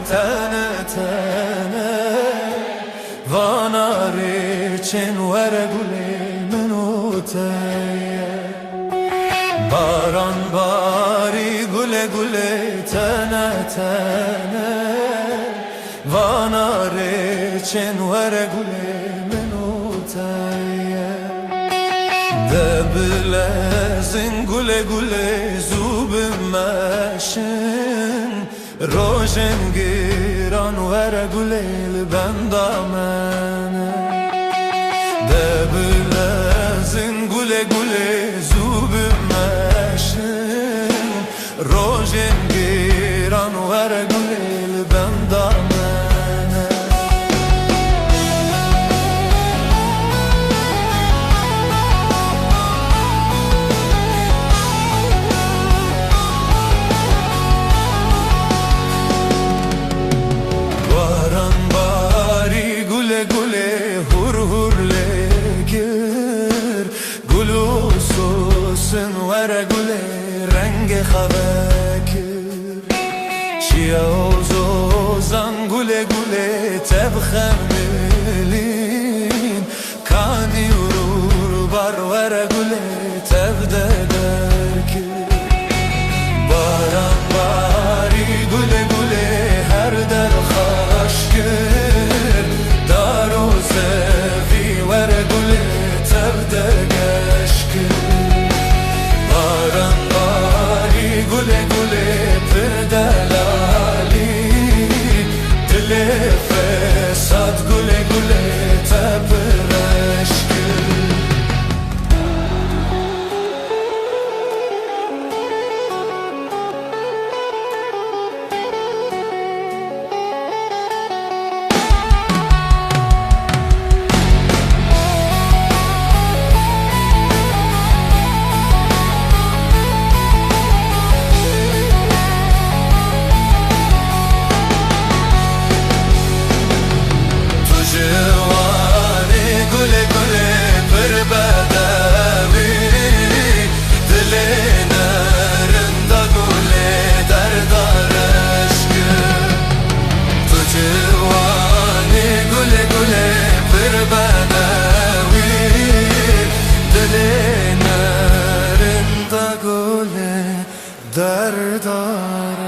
تنه تنه واناری چن ور گلی منو تیه باران باری گله گله تنه تنه واناری چن ور گلی منو تیه دبلزین گله گله زوب مشن روشن گیران ور گلیل بندامنه دبلزین گله گله زوب مشن روشن گیران ور گلیل بندامنه ور گله رنگ خبکر شیازوزان گله گله تبخم بلین کانی ورور بار ور گله تبده درکر باران باری گله گله هر در خاش کر دارو سفی ور گله تبده گشکر باران باری گله گله پر دلالی دل فساد گله گله تپرش دردار